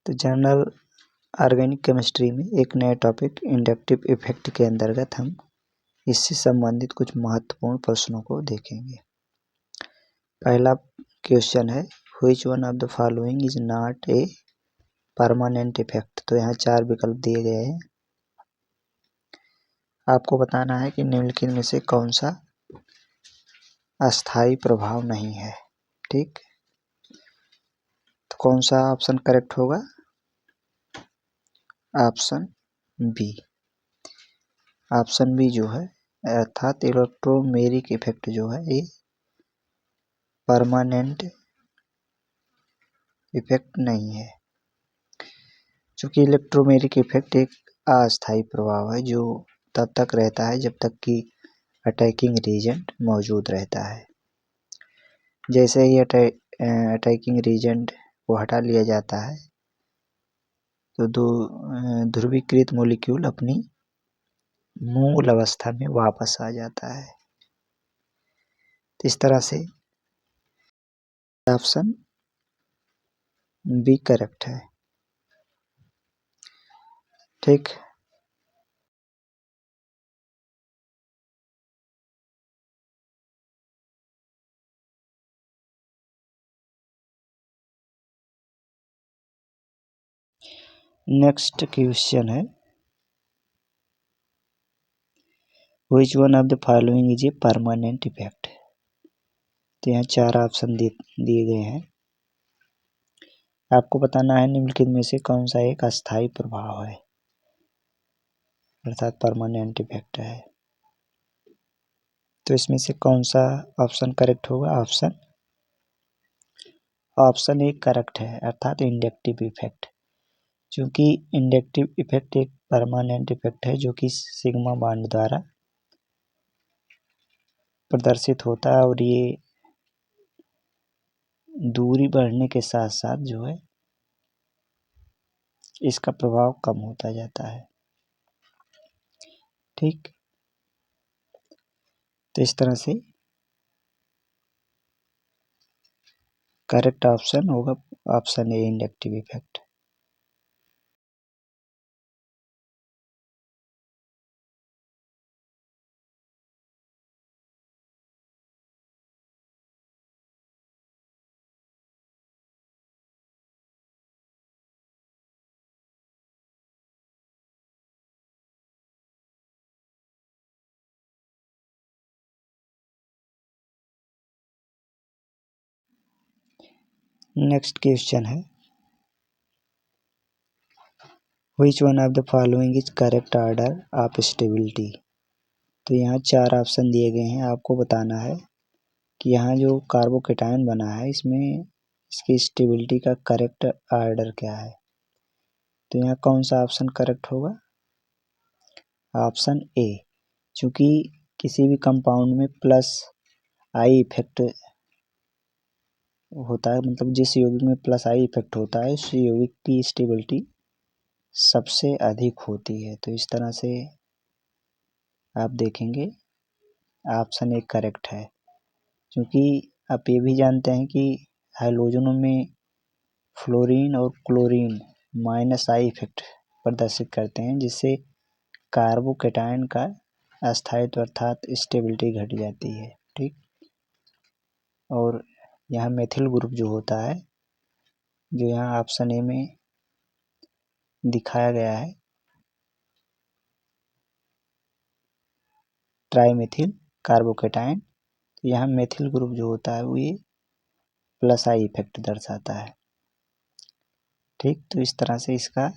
तो general organic chemistry में एक नया टॉपिक इंडक्टिव इफेक्ट के अंतर्गत हम इससे संबंधित कुछ महत्वपूर्ण प्रश्नों को देखेंगे। पहला क्वेश्चन है, which one of the following is not a permanent effect. तो यहाँ 4 विकल्प दिए गए हैं, आपको बताना है कि निम्नलिखित में से कौन सा अस्थायी प्रभाव नहीं है। ठीक, तो कौन सा ऑप्शन करेक्ट होगा? Option B. ऑप्शन बी जो है, अर्थात इलेक्ट्रोमेरिक इफेक्ट जो है ये परमानेंट इफेक्ट नहीं है, क्योंकि इलेक्ट्रोमेरिक इफेक्ट एक अस्थायी प्रभाव है जो तब तक रहता है जब तक कि अटैकिंग रीजेंट मौजूद रहता है। जैसे ही अटैकिंग रीजेंट को हटा लिया जाता है तो ध्रुवीकृत मॉलिक्यूल अपनी मूल अवस्था में वापस आ जाता है। तो इस तरह से ऑप्शन बी करेक्ट है। ठीक, नेक्स्ट क्वेश्चन है, which one of the following is a permanent effect. तो यहाँ 4 ऑप्शन दिए गए हैं, आपको बताना है निम्नलिखित में से कौन सा एक अस्थायी प्रभाव है, अर्थात परमानेंट इफेक्ट है। तो इसमें से कौन सा ऑप्शन करेक्ट होगा? ऑप्शन ए करेक्ट है, अर्थात इंडक्टिव इफेक्ट। क्योंकि इंडक्टिव इफेक्ट एक परमानेंट इफेक्ट है जो कि सिग्मा बॉन्ड द्वारा प्रदर्शित होता है और ये दूरी बढ़ने के साथ साथ जो है इसका प्रभाव कम होता जाता है। ठीक, तो इस तरह से करेक्ट ऑप्शन होगा option A, inductive effect. Next question है, which one of the following is correct order of stability. तो यहाँ 4 ऑप्शन दिए गए हैं, आपको बताना है कि यहाँ जो कार्बोकेटायन बना है इसमें इसकी स्टेबिलिटी का करेक्ट ऑर्डर क्या है। तो यहाँ कौन सा ऑप्शन करेक्ट होगा? ऑप्शन ए। चूँकि किसी भी कंपाउंड में प्लस आई इफेक्ट होता है, मतलब जिस यौगिक में प्लस आई इफेक्ट होता है उस यौगिक की स्टेबिलिटी सबसे अधिक होती है। तो इस तरह से आप देखेंगे ऑप्शन ए करेक्ट है, क्योंकि आप ये भी जानते हैं कि हाइड्रोजनों में फ्लोरीन और क्लोरीन माइनस आई इफेक्ट प्रदर्शित करते हैं, जिससे कार्बोकेटायन का अस्थायित्व अर्थात स्टेबिलिटी घट जाती है। ठीक, और यहाँ मेथिल ग्रुप जो होता है, जो यहाँ ऑप्शन ए में दिखाया गया है, ट्राईमेथिल कार्बोकेटायन, तो यहाँ मेथिल ग्रुप जो होता है वो ये प्लस आई इफेक्ट दर्शाता है। ठीक, तो इस तरह से इसका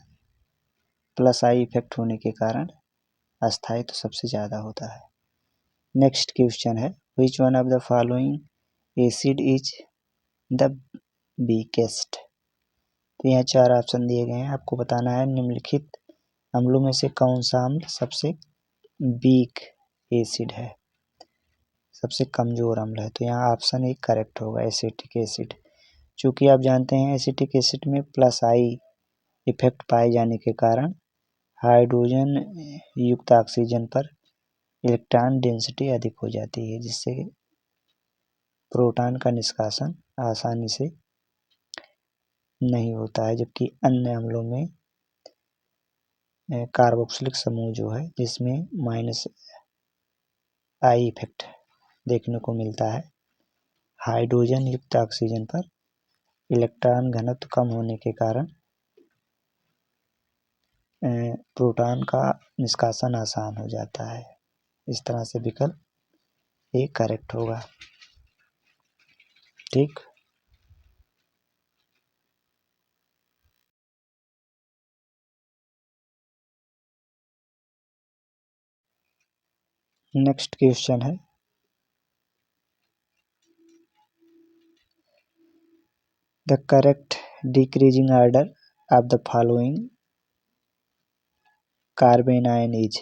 प्लस आई इफेक्ट होने के कारण अस्थायित्व तो सबसे ज़्यादा होता है। नेक्स्ट क्वेश्चन है, which one of the following acid is the weakest. तो यहाँ 4 ऑप्शन दिए गए हैं, आपको बताना है निम्नलिखित अम्लों में से कौन सा अम्ल सबसे वीक एसिड है, सबसे कमजोर अम्ल है। तो यहाँ ऑप्शन ए करेक्ट होगा, एसिटिक एसिड। चूँकि आप जानते हैं एसिटिक एसिड में प्लस आई इफेक्ट पाए जाने के कारण हाइड्रोजन युक्त ऑक्सीजन पर इलेक्ट्रॉन डेंसिटी अधिक हो जाती है, जिससे प्रोटॉन का निष्कासन आसानी से नहीं होता है, जबकि अन्य अम्लों में कार्बोक्सिलिक समूह जो है जिसमें माइनस आई इफेक्ट देखने को मिलता है। हाइड्रोजन युक्त ऑक्सीजन पर इलेक्ट्रॉन घनत्व कम होने के कारण प्रोटॉन का निष्कासन आसान हो जाता है। इस तरह से विकल्प ए करेक्ट होगा। ठीक, नेक्स्ट क्वेश्चन है the correct decreasing order of the following carbon ion is.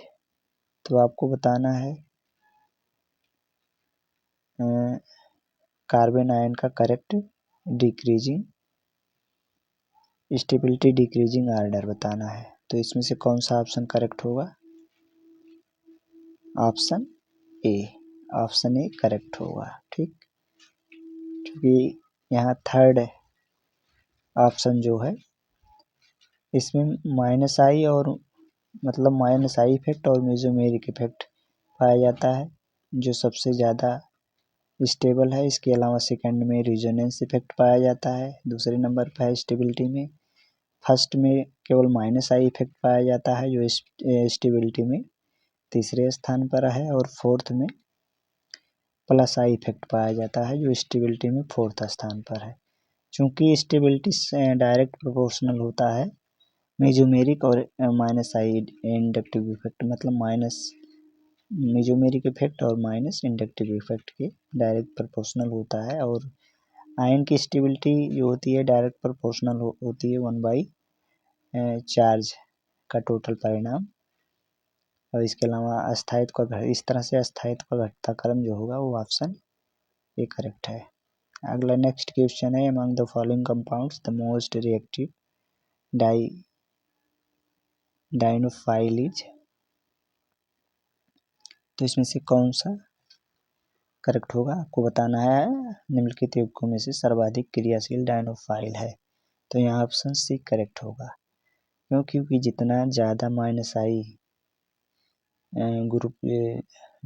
तो आपको बताना है कार्बन आयन का correct decreasing stability decreasing order बताना है। तो इसमें से कौन सा ऑप्शन करेक्ट होगा? Option A. Option A correct होगा। ठीक, क्योंकि यहाँ थर्ड ऑप्शन जो है इसमें माइनस आई और मतलब माइनस आई इफेक्ट और मेसोमेरिक इफेक्ट पाया जाता है जो सबसे ज़्यादा स्टेबल है। इसके अलावा सेकंड में रिजोनेंस इफेक्ट पाया जाता है, दूसरे नंबर पर है स्टेबिलिटी में। फर्स्ट में केवल माइनस आई इफेक्ट पाया जाता है जो स्टेबिलिटी में तीसरे स्थान पर है, और फोर्थ में प्लस आई इफेक्ट पाया जाता है जो स्टेबिलिटी में फोर्थ स्थान पर है। चूँकि स्टेबिलिटी डायरेक्ट प्रोपोर्शनल होता है मेजोमेरिक और माइनस आई इंडक्टिव इफेक्ट, मतलब माइनस मेजोमेरिक इफेक्ट और माइनस इंडक्टिव इफेक्ट के डायरेक्ट प्रोपोर्शनल होता है। और आयन की स्टेबिलिटी जो होती है डायरेक्ट प्रोपोर्शनल होती है 1/4 चार्ज का टोटल परिणाम। और इसके अलावा अस्थायित्व का इस तरह से अस्थायित्व का घटता क्रम जो होगा वो ऑप्शन ए करेक्ट है। अगला नेक्स्ट क्वेश्चन है among the following compounds the most reactive dienophile is. तो इसमें से कौन सा करेक्ट होगा आपको बताना है। निम्नलिखित यौगिकों में से सर्वाधिक क्रियाशील डाइनोफाइल है। तो यहाँ ऑप्शन सी करेक्ट होगा, क्योंकि जितना ज़्यादा माइनस आई ग्रुप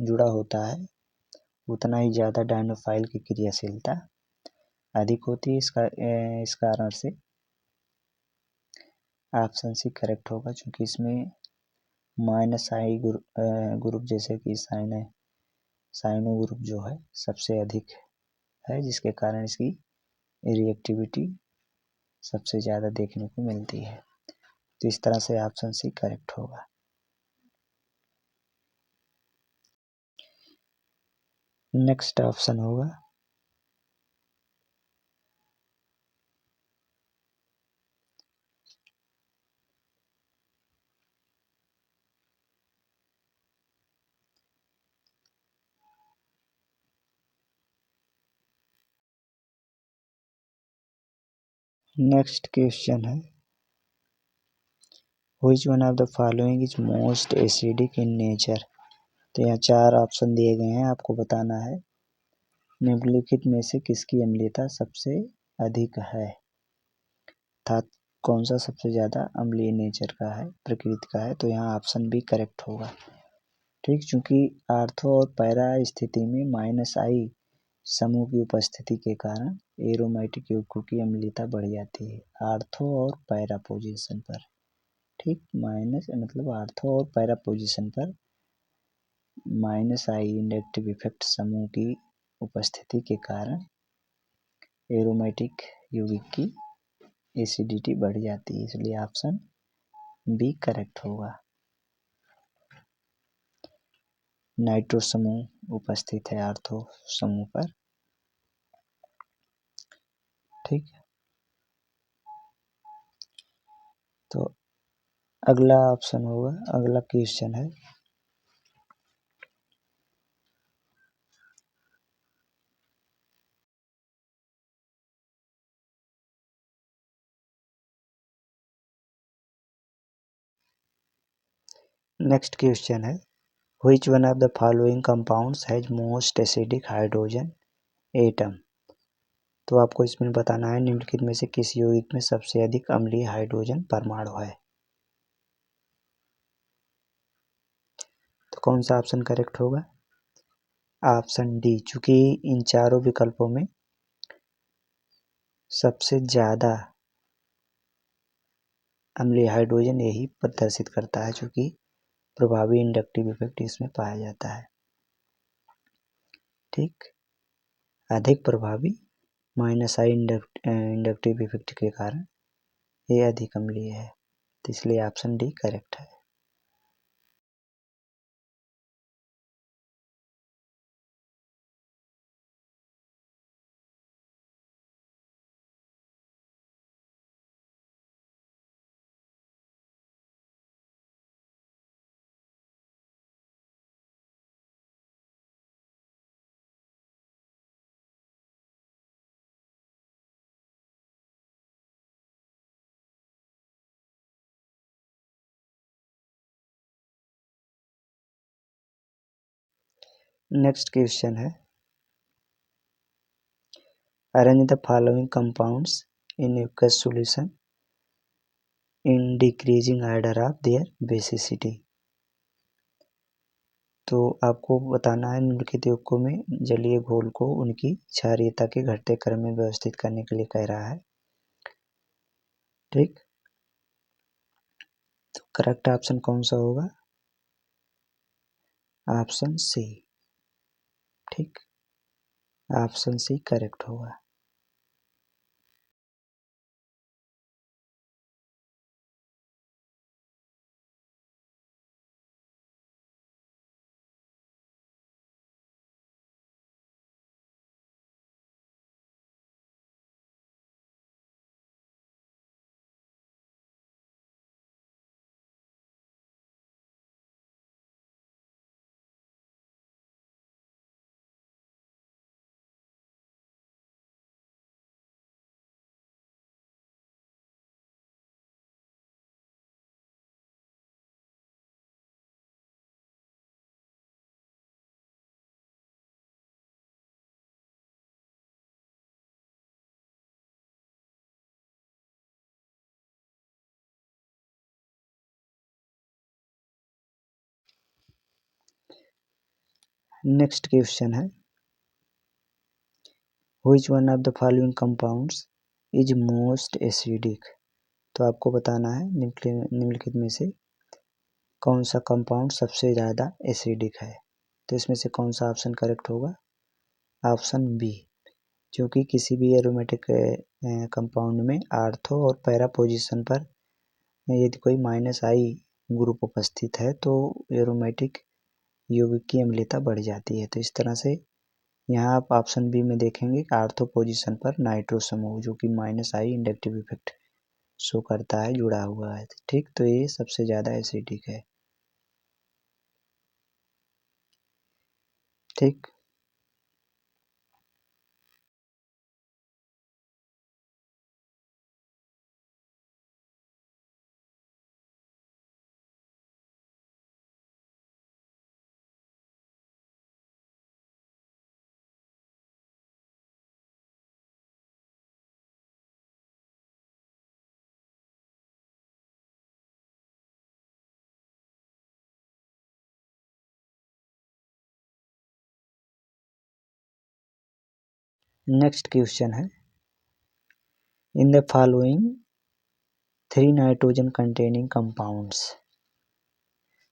जुड़ा होता है उतना ही ज़्यादा डाइनोफाइल की क्रियाशीलता अधिक होती है। इस कारण से ऑप्शन सी करेक्ट होगा, क्योंकि इसमें माइनस आई ग्रुप जैसे कि साइनो ग्रुप जो है सबसे अधिक है, जिसके कारण इसकी रिएक्टिविटी सबसे ज़्यादा देखने को मिलती है। तो इस तरह से ऑप्शन सी करेक्ट होगा। नेक्स्ट ऑप्शन होगा नेक्स्ट क्वेश्चन है which one of the following is most acidic in nature. तो यहाँ चार ऑप्शन दिए गए हैं, आपको बताना है निम्नलिखित में से किसकी अम्लीयता सबसे अधिक है, अर्थात कौन सा सबसे ज़्यादा अम्लीय नेचर का है, प्रकृति का है। तो यहाँ ऑप्शन बी करेक्ट होगा। ठीक, चूँकि आर्थो और पैरा स्थिति में माइनस आई समूह की उपस्थिति के कारण एरोमेटिक यौगिकों की अम्लीयता बढ़ जाती है आर्थो और पैरा पोजीशन पर। ठीक, माइनस मतलब आर्थो और पैरा पोजीशन पर माइनस आई इंडक्टिव इफेक्ट समूह की उपस्थिति के कारण एरोमेटिक यौगिक की एसिडिटी बढ़ जाती है, इसलिए ऑप्शन बी करेक्ट होगा। नाइट्रो समूह उपस्थित है आर्थो समूह पर। ठीक, तो अगला ऑप्शन होगा, अगला क्वेश्चन है नेक्स्ट क्वेश्चन है which one of the following compounds has most acidic hydrogen atom. तो आपको इसमें बताना है निम्नलिखित में से किस यौगिक में सबसे अधिक अम्लीय हाइड्रोजन परमाणु है। तो कौन सा ऑप्शन करेक्ट होगा? Option D. चूंकि इन चारों विकल्पों में सबसे ज़्यादा अम्लीय हाइड्रोजन यही प्रदर्शित करता है, चूंकि प्रभावी इंडक्टिव इफेक्ट इसमें पाया जाता है। ठीक, अधिक प्रभावी माइनस आई इंडक्टिव इफेक्ट के कारण ये अधिक अम्लीय है, तो इसलिए ऑप्शन डी करेक्ट है। नेक्स्ट क्वेश्चन है, arrange the following compounds in aqueous solution in decreasing order of their basicity. तो आपको बताना है निम्नलिखित यौगिकों में जलीय घोल को उनकी क्षारीयता के घटते क्रम में व्यवस्थित करने के लिए कह रहा है। ठीक, तो करेक्ट ऑप्शन कौन सा होगा? Option C. ठीक, ऑप्शन सी करेक्ट होगा। नेक्स्ट क्वेश्चन है, which one of the following compounds is most acidic. तो आपको बताना है निम्नलिखित में से कौन सा कंपाउंड सबसे ज़्यादा एसिडिक है। तो इसमें से कौन सा ऑप्शन करेक्ट होगा? Option B. क्योंकि किसी भी एरोमेटिक कंपाउंड में आर्थो और पैरा पोजीशन पर यदि कोई माइनस आई ग्रुप उपस्थित है तो एरोमेटिक यौगिक की अम्लीयता बढ़ जाती है। तो इस तरह से यहाँ आप ऑप्शन बी में देखेंगे कि आर्थो पोजीशन पर नाइट्रो समूह जो कि माइनस आई इंडक्टिव इफेक्ट शो करता है जुड़ा हुआ है। ठीक, तो ये सबसे ज़्यादा एसिडिक है। ठीक, नेक्स्ट क्वेश्चन है, in the following 3 nitrogen containing compounds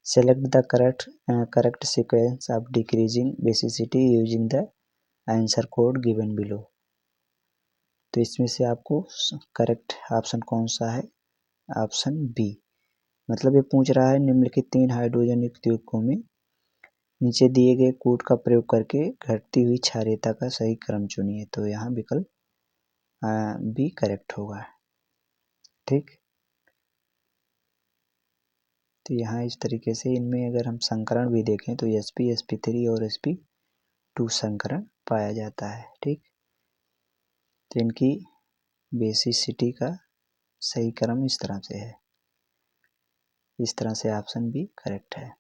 select the correct sequence of decreasing basicity using the answer code given below. तो इसमें से आपको करेक्ट ऑप्शन कौन सा है? Option B. मतलब ये पूछ रहा है निम्नलिखित 3 हाइड्रोजन युक्त यौगिकों में नीचे दिए गए कोड का प्रयोग करके घटती हुई क्षारीयता का सही क्रम चुनिए। तो यहाँ विकल्प बी करेक्ट होगा। ठीक, तो यहाँ इस तरीके से इनमें अगर हम संकरण भी देखें तो sp sp3 और sp2 संकरण पाया जाता है। ठीक, तो इनकी बेसिसिटी का सही क्रम इस तरह से है। इस तरह से ऑप्शन बी करेक्ट है।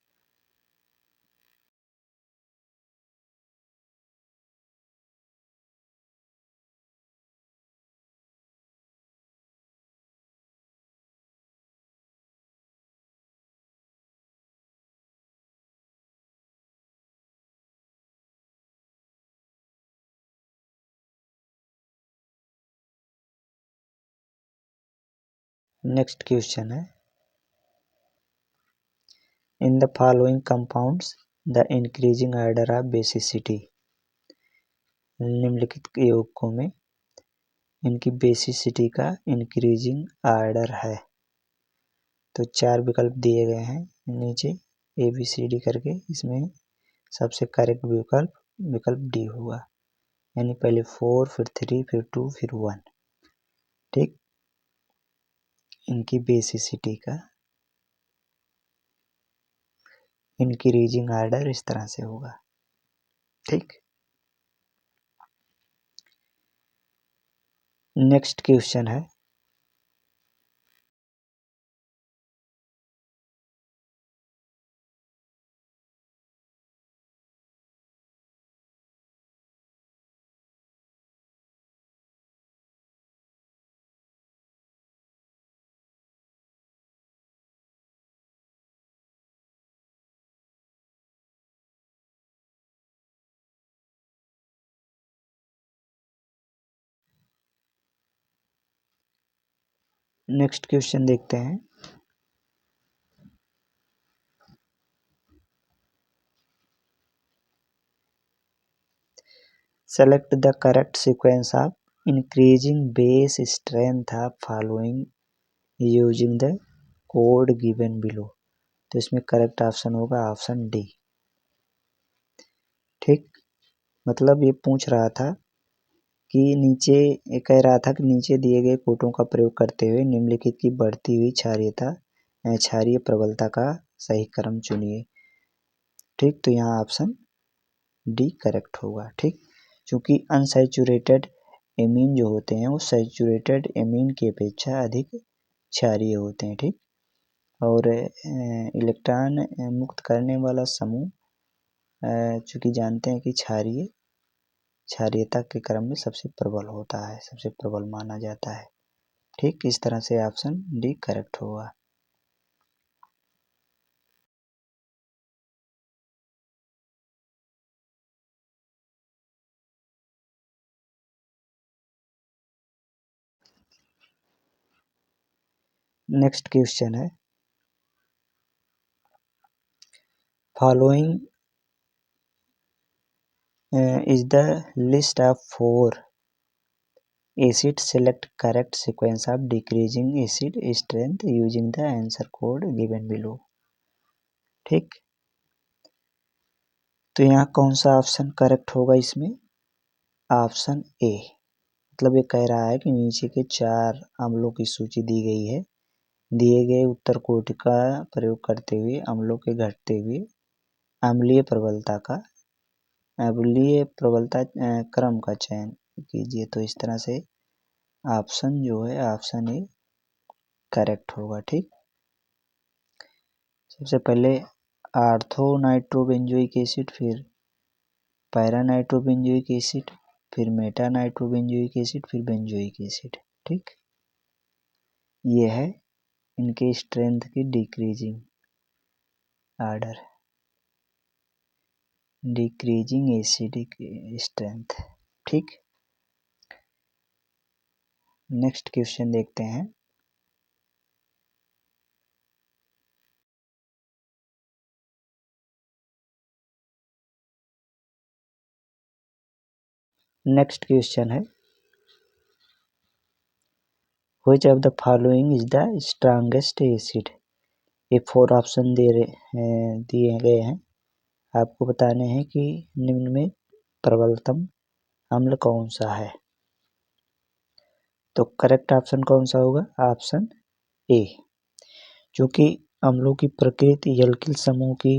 नेक्स्ट क्वेश्चन है, in the following compounds the increasing order of basicity, निम्नलिखित यौगिकों में इनकी बेसिसिटी का इंक्रीजिंग ऑर्डर है। तो 4 विकल्प दिए गए हैं नीचे ABCD करके, इसमें सबसे करेक्ट विकल्प डी होगा, यानी पहले 4 फिर 3 फिर 2 फिर 1। ठीक, इनकी बेसिसिटी का इंक्रीजिंग ऑर्डर इस तरह से होगा। ठीक, नेक्स्ट क्वेश्चन है, नेक्स्ट क्वेश्चन देखते हैं। Select the correct sequence of increasing base strength of following using the code given below. तो इसमें करेक्ट ऑप्शन होगा ऑप्शन डी। ठीक, मतलब ये पूछ रहा था कि नीचे, ये कह रहा था कि नीचे दिए गए कोटों का प्रयोग करते हुए निम्नलिखित की बढ़ती हुई क्षारीय प्रबलता का सही क्रम चुनिए। ठीक, तो यहाँ ऑप्शन डी करेक्ट होगा। ठीक, क्योंकि अनसैचुरेटेड एमीन जो होते हैं वो सैचुरेटेड एमीन की अपेक्षा अधिक क्षारीय होते हैं। ठीक, और इलेक्ट्रॉन मुक्त करने वाला समूह चूँकि जानते हैं कि क्षारीयता के क्रम में सबसे प्रबल होता है, सबसे प्रबल माना जाता है। ठीक, इस तरह से ऑप्शन डी करेक्ट होगा। नेक्स्ट क्वेश्चन है, following is the list of 4 acid, select correct sequence of decreasing acid strength using the answer code given below. ठीक, तो यहाँ कौन सा ऑप्शन करेक्ट होगा इसमें? Option A. मतलब ये कह रहा है कि नीचे के 4 अम्लों की सूची दी गई है, दिए गए उत्तर कोटि का प्रयोग करते हुए अम्लों के घटते हुए अम्लीय प्रबलता क्रम का चयन कीजिए। तो इस तरह से ऑप्शन जो है ऑप्शन ए करेक्ट होगा। ठीक, सबसे पहले आर्थो नाइट्रोबेंजोइक एसिड, फिर पैरा नाइट्रोबेंजोइक एसिड, फिर मेटा नाइट्रोबेंजोइक एसिड, फिर बेंजोइक एसिड। ठीक, ये है इनके स्ट्रेंथ की decreasing order, decreasing acidic strength. ठीक, नेक्स्ट क्वेश्चन देखते हैं। नेक्स्ट क्वेश्चन है, which of the following is the strongest acid. ये 4 ऑप्शन दिए गए हैं, आपको बताने हैं कि निम्न में प्रबलतम अम्ल कौन सा है। तो करेक्ट ऑप्शन कौन सा होगा? ऑप्शन ए। क्योंकि अम्लों की प्रकृति एल्किल समूह की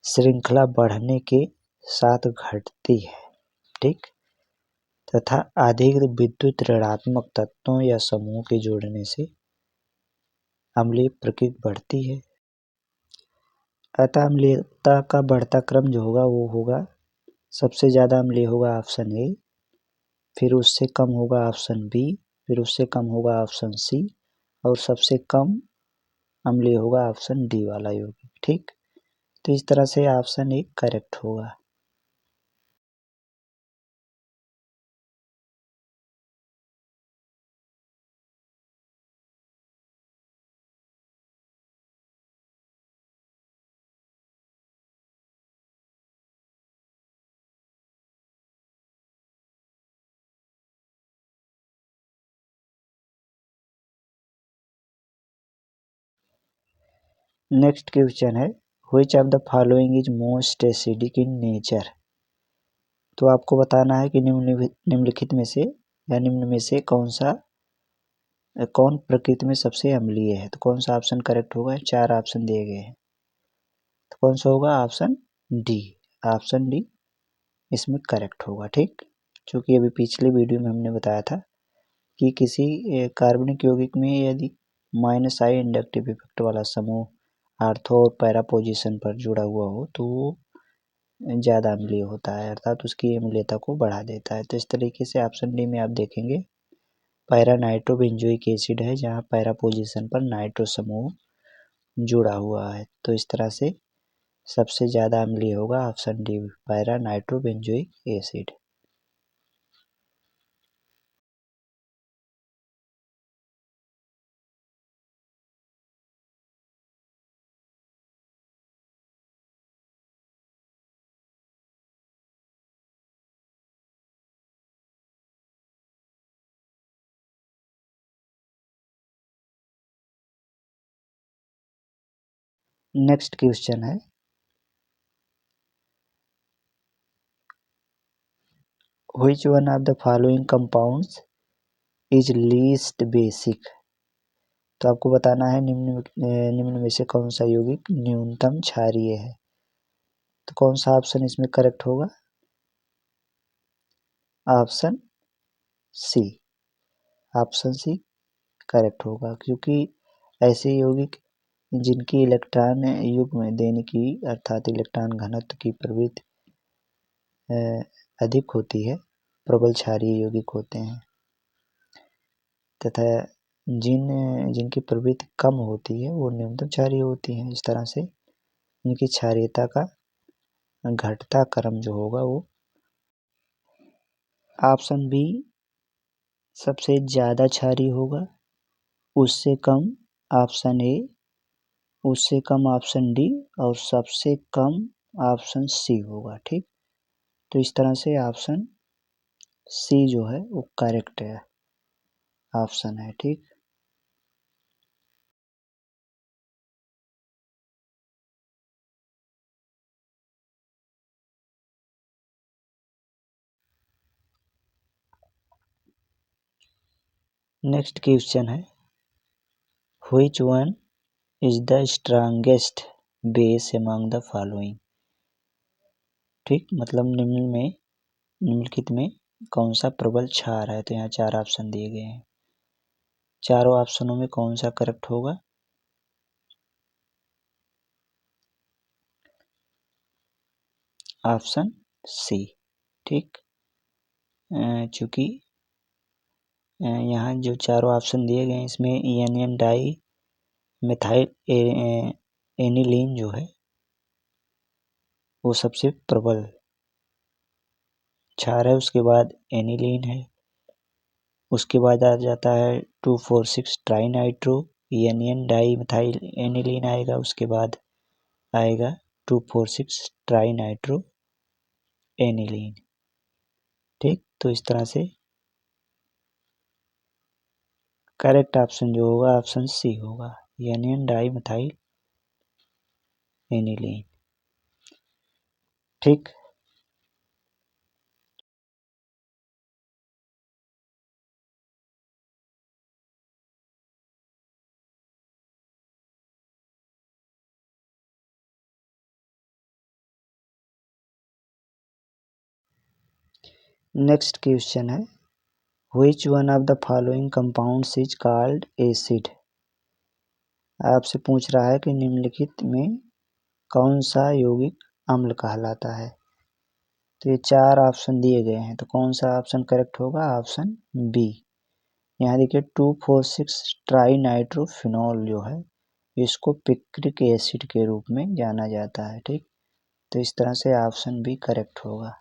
श्रृंखला बढ़ने के साथ घटती है। ठीक, तथा अधिक विद्युत ऋणात्मक तत्वों या समूह के जोड़ने से अम्लीय प्रकृति बढ़ती है। अतः अम्लीयता का बढ़ता क्रम जो होगा वो होगा, सबसे ज़्यादा अम्लीय होगा ऑप्शन ए, फिर उससे कम होगा ऑप्शन बी, फिर उससे कम होगा ऑप्शन सी, और सबसे कम अम्लीय होगा ऑप्शन डी वाला यौगिक। ठीक, तो इस तरह से ऑप्शन ए करेक्ट होगा। नेक्स्ट क्वेश्चन है which of the following is most acidic in nature. तो आपको बताना है कि निम्नलिखित में से या निम्न में से कौन प्रकृति में सबसे अम्लीय है। तो कौन सा ऑप्शन करेक्ट होगा। 4 ऑप्शन दिए गए हैं, तो कौन सा होगा। Option D. ऑप्शन डी इसमें करेक्ट होगा। ठीक, क्योंकि अभी पिछले वीडियो में हमने बताया था कि किसी कार्बनिक यौगिक में यदि -I इंडक्टिव इफेक्ट वाला समूह आर्थो और पैरा पोजीशन पर जुड़ा हुआ हो तो वो ज़्यादा अम्लीय होता है, अर्थात उसकी अम्लीयता को बढ़ा देता है। तो इस तरीके से ऑप्शन डी में आप देखेंगे पैरा नाइट्रोबेंजोइक एसिड है, जहाँ पैरा पोजीशन पर नाइट्रो समूह जुड़ा हुआ है। तो इस तरह से सबसे ज़्यादा अम्लीय होगा option D, para nitrobenzoic acid. Next question है which one of the following compounds is least basic. तो आपको बताना है निम्न में से कौन सा यौगिक न्यूनतम क्षारीय है। तो कौन सा ऑप्शन इसमें करेक्ट होगा। Option C. Option C correct होगा, क्योंकि ऐसे यौगिक जिनकी इलेक्ट्रॉन युग्म देने की अर्थात इलेक्ट्रॉन घनत्व की प्रवृत्ति अधिक होती है, प्रबल क्षारीय यौगिक होते हैं, तथा जिनकी प्रवृत्ति कम होती है वो न्यूनतम क्षारीय होती हैं। इस तरह से इनकी क्षारीयता का घटता क्रम जो होगा वो ऑप्शन बी सबसे ज़्यादा क्षारीय होगा, उससे कम ऑप्शन ए, उससे कम ऑप्शन डी और सबसे कम ऑप्शन सी होगा। ठीक, तो इस तरह से ऑप्शन सी जो है वो करेक्ट है ऑप्शन है। ठीक, नेक्स्ट क्वेश्चन है which one is the strongest base among the following. ठीक, मतलब निम्नलिखित में कौन सा प्रबल क्षार है। तो यहाँ 4 ऑप्शन दिए गए हैं, चारों ऑप्शनों में कौन सा करेक्ट होगा। Option C. ठीक, चूँकि यहाँ जो चारों ऑप्शन दिए गए हैं इसमें एनियन डाई मिथाइल एनिलीन जो है वो सबसे प्रबल क्षार है, उसके बाद एनिलीन है, उसके बाद आ जाता है 2,4,6 tri nitro anion di methyl aniline आएगा, उसके बाद आएगा 2,4,6 ट्राई नाइट्रो एनिलीन। ठीक, तो इस तरह से करेक्ट ऑप्शन जो होगा ऑप्शन सी होगा, एनियन डाई मिथाइल एनिलीन। ठीक, नेक्स्ट क्वेश्चन है which one of the following compounds is called acid. आपसे पूछ रहा है कि निम्नलिखित में कौन सा यौगिक अम्ल कहलाता है। तो ये 4 ऑप्शन दिए गए हैं, तो कौन सा ऑप्शन करेक्ट होगा। Option B. यहाँ देखिए 2,4,6 ट्राई नाइट्रोफिनॉल जो है इसको पिक्रिक एसिड के रूप में जाना जाता है। ठीक, तो इस तरह से ऑप्शन बी करेक्ट होगा।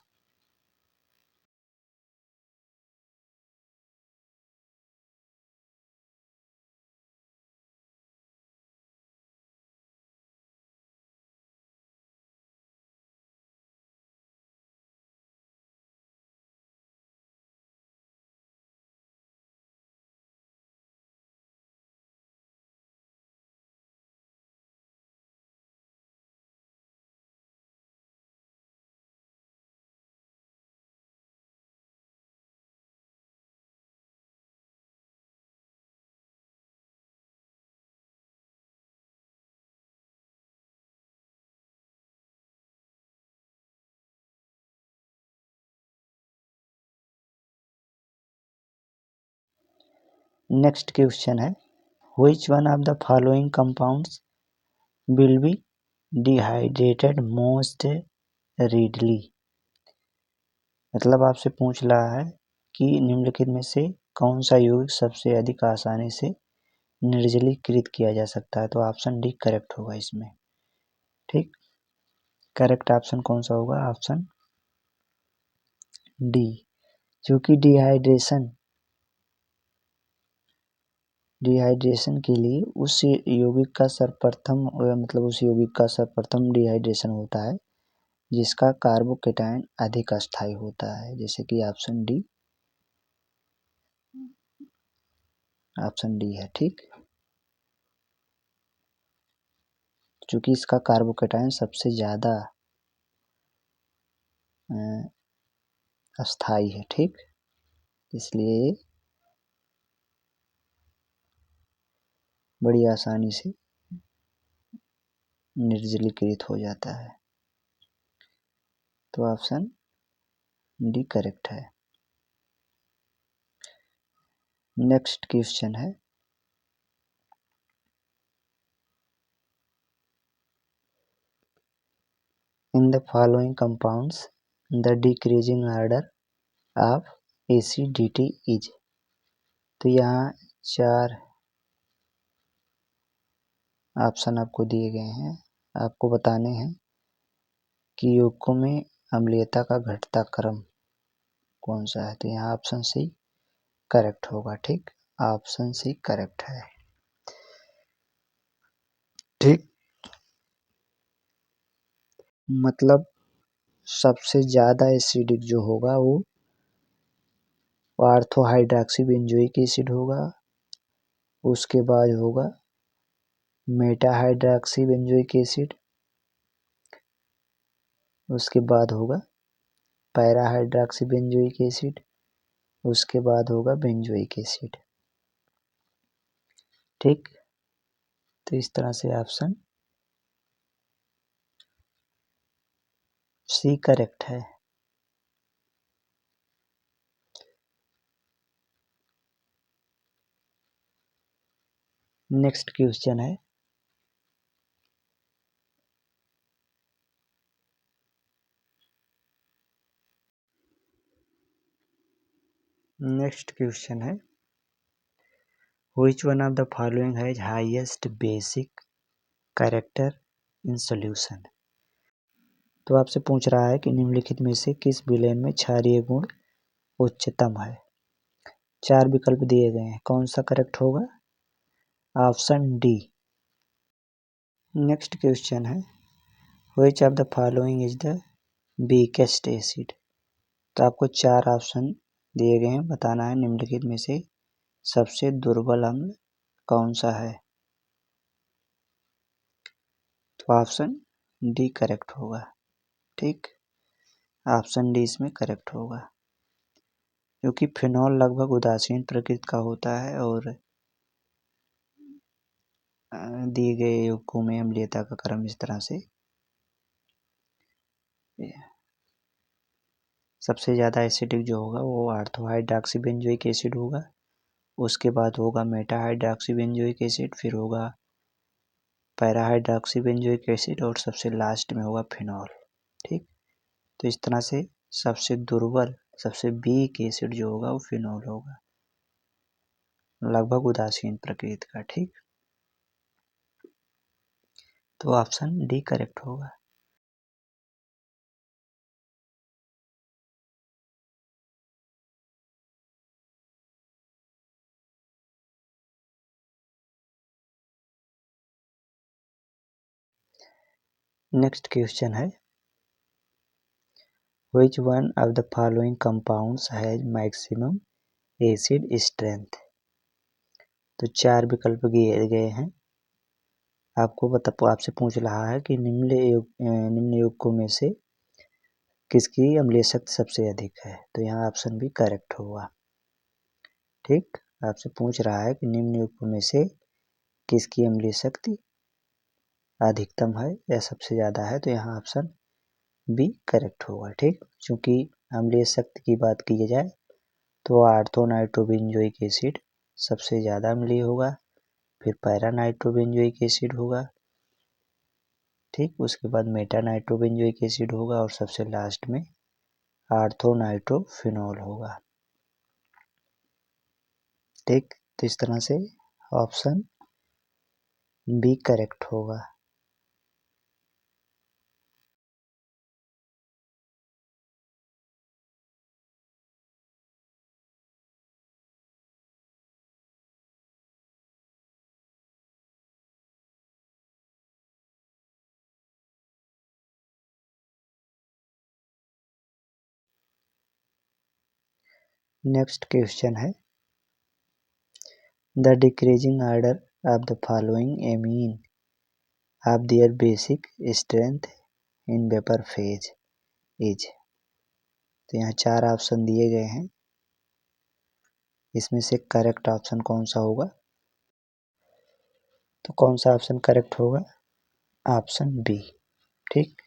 नेक्स्ट क्वेश्चन है which one of the following compounds will be dehydrated most readily. मतलब आपसे पूछ रहा है कि निम्नलिखित में से कौन सा यौगिक सबसे अधिक आसानी से निर्जलीकृत किया जा सकता है। तो ऑप्शन डी करेक्ट होगा इसमें। ठीक, करेक्ट ऑप्शन कौन सा होगा? Option D. क्योंकि डिहाइड्रेशन के लिए उस यौगिक का सर्वप्रथम डिहाइड्रेशन होता है जिसका कार्बोकेटायन अधिक अस्थायी होता है, जैसे कि ऑप्शन डी है। ठीक, क्योंकि इसका कार्बोकेटायन सबसे ज़्यादा अस्थायी है। ठीक, इसलिए बड़ी आसानी से निर्जलीकृत हो जाता है। तो ऑप्शन डी करेक्ट है। नेक्स्ट क्वेश्चन है in the following compounds the decreasing order of acidity is. तो यहाँ 4 ऑप्शन आपको दिए गए हैं, आपको बताने हैं कि यौगिकों में अम्लीयता का घटता क्रम कौन सा है। तो यहाँ ऑप्शन सी करेक्ट होगा। ठीक, ऑप्शन सी करेक्ट है। ठीक, मतलब सबसे ज़्यादा एसिडिक जो होगा वो ऑर्थो हाइड्रॉक्सी बेंजोइक एसिड होगा, उसके बाद होगा मेटा हाइड्रॉक्सी बेंजोइक एसिड, उसके बाद होगा पैरा हाइड्रॉक्सी बेंजोइक एसिड, उसके बाद होगा बेंजोइक एसिड। ठीक, तो इस तरह से ऑप्शन सी करेक्ट है। नेक्स्ट क्वेश्चन है which one of the following has highest basic character in solution. तो आपसे पूछ रहा है कि निम्नलिखित में से किस विलेन में क्षारीय गुण उच्चतम है। 4 विकल्प दिए गए हैं, कौन सा करेक्ट होगा? Option D. नेक्स्ट क्वेश्चन है which of the following is the weakest acid. तो आपको 4 ऑप्शन दिए गए हैं, बताना है निम्नलिखित में से सबसे दुर्बल अम्ल कौन सा है। तो ऑप्शन डी करेक्ट होगा। ठीक, ऑप्शन डी इसमें करेक्ट होगा, क्योंकि फिनॉल लगभग उदासीन प्रकृति का होता है और दिए गए यौगिकों में अम्लीयता का क्रम इस तरह से सबसे ज़्यादा एसिडिक जो होगा वो ऑर्थो हाइड्रॉक्सी बेंजोइक एसिड होगा, उसके बाद होगा मेटा हाइड्रॉक्सी बेंजोइक एसिड, फिर होगा पैरा हाइड्रॉक्सी बेंजोइक एसिड और सबसे लास्ट में होगा फिनॉल। ठीक, तो इस तरह से सबसे दुर्बल सबसे वीक एसिड जो होगा वो फिनॉल होगा, लगभग उदासीन प्रकृति का। ठीक, तो ऑप्शन डी करेक्ट होगा। नेक्स्ट क्वेश्चन है which one of the following compounds has maximum acid strength. तो 4 विकल्प दिए गए हैं, आपसे पूछ रहा है कि निम्न यौगिकों में से किसकी अम्लीय शक्ति सबसे अधिक है। तो यहाँ ऑप्शन भी करेक्ट होगा। ठीक, आपसे पूछ रहा है कि निम्न यौगिकों में से किसकी अम्लीय शक्ति अधिकतम है या सबसे ज़्यादा है। तो यहाँ ऑप्शन बी करेक्ट होगा। ठीक, चूँकि अम्लीय शक्ति की बात की जाए तो ऑर्थो नाइट्रोबेंजोइक एसिड सबसे ज़्यादा अम्लीय होगा, फिर पैरा नाइट्रोबेंजोइक एसिड होगा, ठीक, उसके बाद मेटा नाइट्रोबेंजोइक एसिड होगा और सबसे लास्ट में आर्थो नाइट्रोफिनॉल होगा। ठीक, तो इस तरह से ऑप्शन बी करेक्ट होगा। नेक्स्ट क्वेश्चन है, the decreasing order of the following amine of their basic strength in vapour phase is. तो यहाँ 4 ऑप्शन दिए गए हैं, इसमें से करेक्ट ऑप्शन कौन सा होगा? तो कौन सा ऑप्शन करेक्ट होगा? Option B. ठीक,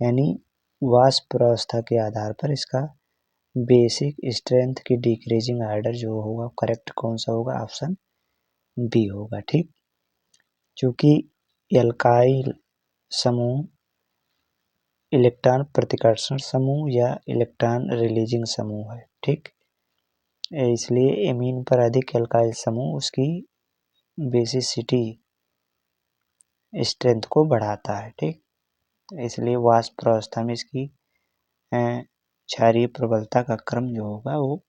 यानी वाष्प अवस्था के आधार पर इसका बेसिक स्ट्रेंथ की डिक्रीजिंग ऑर्डर जो होगा करेक्ट कौन सा होगा? ऑप्शन बी होगा। ठीक, चूँकि एल्काइल समूह इलेक्ट्रॉन प्रतिकर्षण समूह या इलेक्ट्रॉन रिलीजिंग समूह है। ठीक, इसलिए एमीन पर अधिक एल्काइल समूह उसकी बेसिसिटी स्ट्रेंथ को बढ़ाता है। ठीक, इसलिए वाष्प अवस्था में इसकी क्षारीय प्रबलता का क्रम जो होगा वो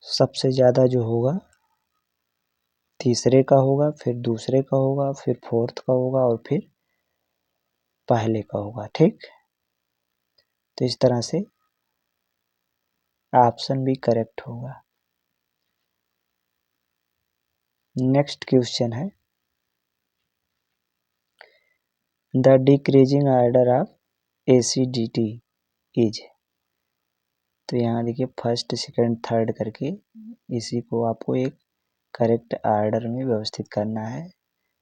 सबसे ज़्यादा जो होगा तीसरे का होगा, फिर दूसरे का होगा, फिर फोर्थ का होगा और फिर पहले का होगा। ठीक, तो इस तरह से ऑप्शन भी करेक्ट होगा। नेक्स्ट क्वेश्चन है, the decreasing order of acidity is. तो यहाँ देखिए फर्स्ट सेकंड थर्ड करके इसी को आपको एक करेक्ट ऑर्डर में व्यवस्थित करना है।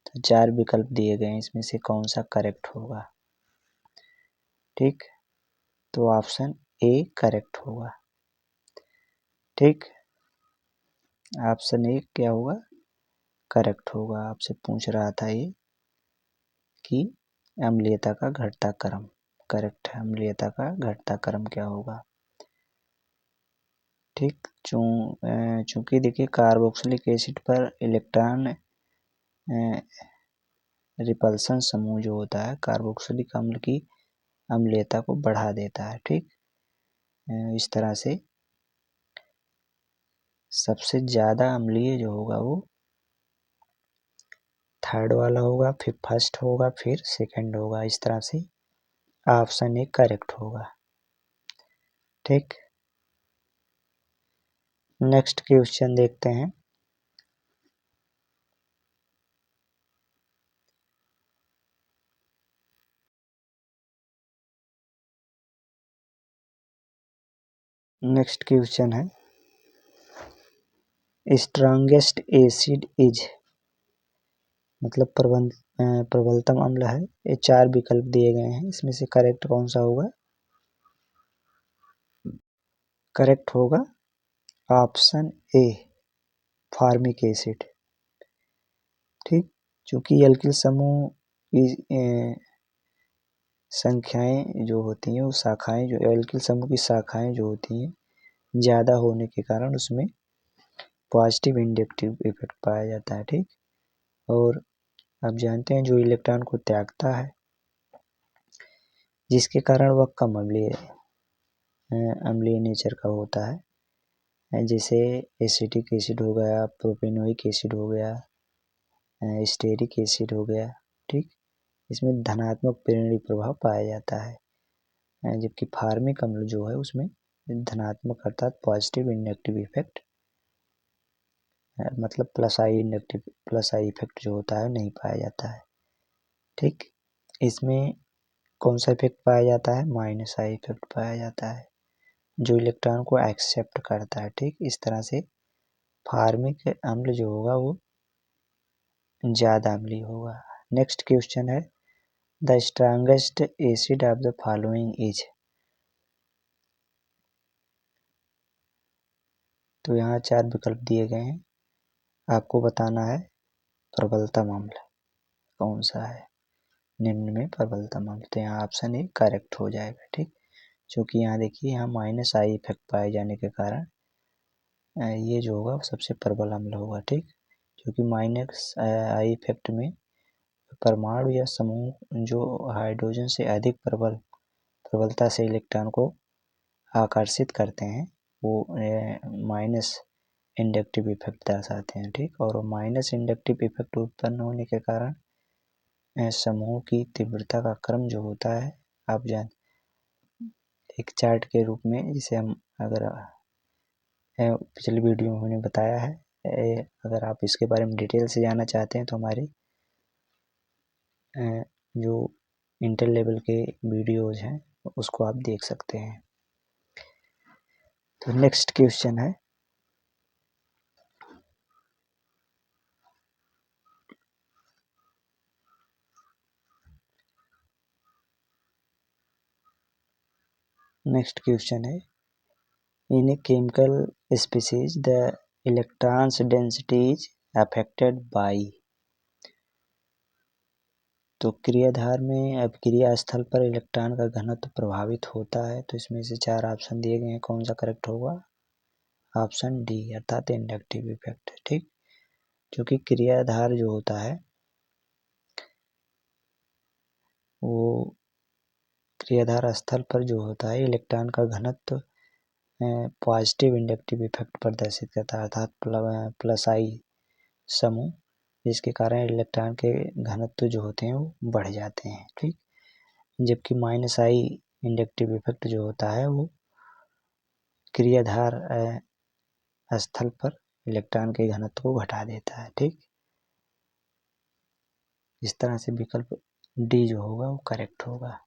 तो 4 विकल्प दिए गए हैं, इसमें से कौन सा करेक्ट होगा? ठीक, तो ऑप्शन ए करेक्ट होगा। ठीक, ऑप्शन ए क्या होगा? करेक्ट होगा। आपसे पूछ रहा था ये कि अम्लीयता का घटता क्रम करेक्ट है, अम्लीयता का घटता क्रम क्या होगा? ठीक, चूँकि देखिए कार्बोक्सिलिक एसिड पर इलेक्ट्रॉन रिपल्सन समूह जो होता है कार्बोक्सिलिक अम्ल की अम्लीयता को बढ़ा देता है। ठीक, इस तरह से सबसे ज़्यादा अम्लीय जो होगा वो थर्ड वाला होगा, फिर फर्स्ट होगा, फिर सेकंड होगा। इस तरह से ऑप्शन ए करेक्ट होगा। ठीक, नेक्स्ट क्वेश्चन देखते हैं, नेक्स्ट क्वेश्चन है, स्ट्रॉन्गेस्ट एसिड इज, मतलब प्रबलतम अम्ल है। ये 4 विकल्प दिए गए हैं, इसमें से करेक्ट कौन सा होगा? करेक्ट होगा ऑप्शन ए फार्मिक एसिड। ठीक, चूँकि एल्किल समूह की संख्याएं जो होती हैं वो शाखाएं जो एल्किल समूह की शाखाएं जो होती हैं ज़्यादा होने के कारण उसमें पॉजिटिव इंडक्टिव इफेक्ट पाया जाता है। ठीक, और आप जानते हैं जो इलेक्ट्रॉन को त्यागता है जिसके कारण वह कम अम्लीय नेचर का होता है, जैसे एसिटिक एसिड हो गया, प्रोपेनोइक एसिड हो गया, स्टेरिक एसिड हो गया। ठीक, इसमें धनात्मक प्रेरणी प्रभाव पाया जाता है, जबकि फार्मिक अम्ल जो है उसमें धनात्मक अर्थात पॉजिटिव इंडक्टिव इफेक्ट मतलब प्लस आई इफेक्ट जो होता है नहीं पाया जाता है। ठीक, इसमें कौन सा इफेक्ट पाया जाता है? माइनस आई इफेक्ट पाया जाता है जो इलेक्ट्रॉन को एक्सेप्ट करता है। ठीक, इस तरह से फार्मिक अम्ल जो होगा वो ज़्यादा अम्लीय होगा। नेक्स्ट क्वेश्चन है, the strongest acid of the following is. तो यहाँ 4 विकल्प दिए गए हैं, आपको बताना है प्रबलता मामला कौन सा है निम्न में प्रबलता मामला। तो यहाँ ऑप्शन ए करेक्ट हो जाएगा। ठीक, क्योंकि यहाँ देखिए यहाँ माइनस आई इफेक्ट पाए जाने के कारण ये जो होगा सबसे प्रबल अम्ल होगा। ठीक, क्योंकि माइनस आई इफेक्ट में परमाणु या समूह जो हाइड्रोजन से अधिक प्रबलता से इलेक्ट्रॉन को आकर्षित करते हैं वो माइनस इंडक्टिव इफेक्ट दर्शाते हैं। ठीक, और माइनस इंडक्टिव इफेक्ट उत्पन्न होने के कारण समूह की तीव्रता का क्रम जो होता है आप जान एक चार्ट के रूप में, जिसे हम अगर पिछली वीडियो में हमने बताया है, अगर आप इसके बारे में डिटेल से जानना चाहते हैं तो हमारी जो इंटर लेवल के वीडियोज हैं उसको आप देख सकते हैं। तो नेक्स्ट क्वेश्चन है, in a chemical species the electrons density is affected by. तो क्रियाधार में अभिक्रिया स्थल पर इलेक्ट्रॉन का घनत्व प्रभावित होता है। तो इसमें से 4 ऑप्शन दिए गए हैं, कौन सा करेक्ट होगा? ऑप्शन डी अर्थात इंडक्टिव इफेक्ट। ठीक, क्योंकि क्रियाधार जो होता है वो क्रियाधार स्थल पर जो होता है इलेक्ट्रॉन का घनत्व पॉजिटिव इंडक्टिव इफेक्ट प्रदर्शित करता है, अर्थात प्लस आई समूह, जिसके कारण इलेक्ट्रॉन के घनत्व जो होते हैं वो बढ़ जाते हैं। ठीक, जबकि माइनस आई इंडक्टिव इफेक्ट जो होता है वो क्रियाधार स्थल पर इलेक्ट्रॉन के घनत्व को घटा देता है। ठीक, इस तरह से विकल्प डी जो होगा वो करेक्ट होगा।